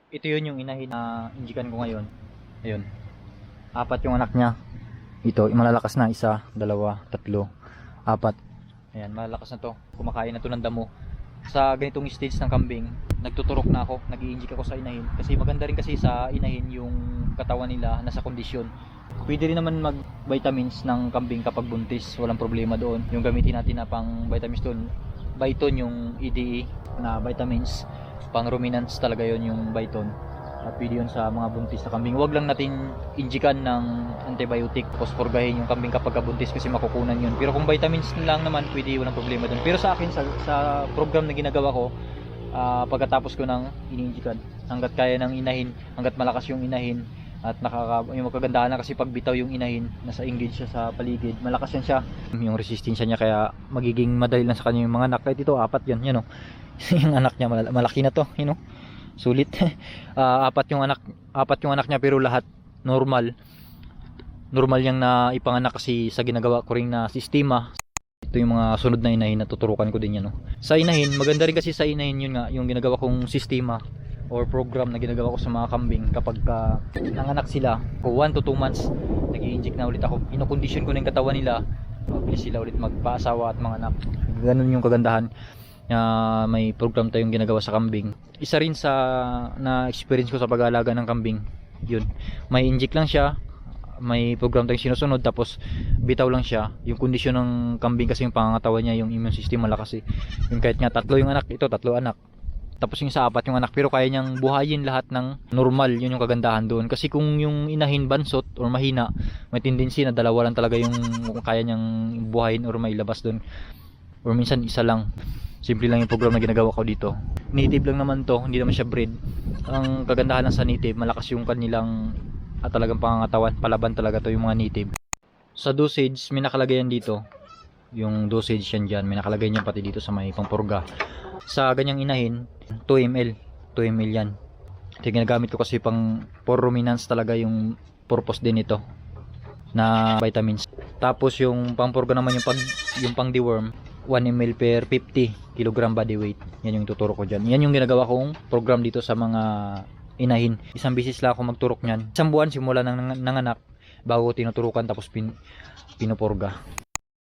Ito yun yung inahin na injikan ko ngayon. Ayun. Apat yung anak niya. Ito, malalakas na. Isa, dalawa, tatlo, apat. Ayan, malalakas na to. Kumakain na to ng damo. Sa ganitong stage ng kambing, nagtuturok na ako. Nag-i-inject ako sa inahin. Kasi maganda rin kasi sa inahin yung katawan nila nasa kondisyon. Pwede rin naman mag-vitamins ng kambing kapag buntis. Walang problema doon. Yung gamitin natin na pang vitamins doon. Biton yung EDE na vitamins. Pang ruminants talaga yon yung Biton. At pwede yun sa mga buntis na kambing. Huwag lang natin injikan ng antibiotic, posporgahin yung kambing kapag buntis kasi makukunan yun. Pero kung vitamins lang naman, pwede, walang problema dun. Pero sa akin, sa program na ginagawa ko, pagkatapos ko ng ininjikan, hanggat kaya ng inahin, hanggat malakas yung inahin, at yung magkagandahan na kasi pag bitaw yung inahin, nasa engage siya sa paligid, malakas yan siya. Yung resistensya niya, kaya magiging madali lang sa kanya yung mga anak. Kahit ito, apat yan, you know. Yung anak niya, malaki na to, you know. Sulit. Apat yung anak niya, pero lahat normal yang na ipanganak kasi sa ginagawa ko ring na sistema. Ito yung mga sunod na inahin na tuturukan ko din yan, no? Sa inahin, maganda rin kasi sa inahin yun nga, yung ginagawa kong sistema or program na ginagawa ko sa mga kambing. Kapag nanganak sila, 1 to 2 months, nag-i-inject na ulit ako. Ino-condition ko na yung katawan nila, mabilis sila ulit magpaasawa at manganak. Ganun yung kagandahan. May program tayong ginagawa sa kambing. Isa rin sa na experience ko sa pag-aalaga ng kambing, yun, may inject lang siya, may program tayong sinusunod, tapos bitaw lang siya. Yung kondisyon ng kambing kasi yung pangangatawan niya, yung immune system malakas yung kahit nga tatlo yung anak, ito tatlo anak, tapos yung sa apat yung anak, pero kaya niyang buhayin lahat ng normal. Yun yung kagandahan doon. Kasi kung yung inahin bansot or mahina, may tendency na dalawa lang talaga yung kaya niyang buhayin or may labas doon, or minsan isa lang. Simple lang yung program na ginagawa ko dito. Native lang naman to, hindi naman siya breed. Ang kagandahan lang sa native, malakas yung kanilang talagang pangangatawan. Palaban talaga to yung mga native. Sa dosage, may nakalagay yan dito. Yung dosage yan dyan, may nakalagay yan pati dito sa may pangpurga. Sa ganyang inahin, 2 ml. 2 ml yan. Ito ginagamit ko kasi pang for ruminants talaga yung purpose din ito na vitamins. Tapos yung pangpurga naman yung pang deworm, 1 ml per 50 kg body weight. Yan yung tuturo ko dyan. Yan yung ginagawa kong program dito sa mga inahin. Isang bisis lang ako magturok nyan. Isang buwan simula ng nanganak bago tinuturukan, tapos pinupurga.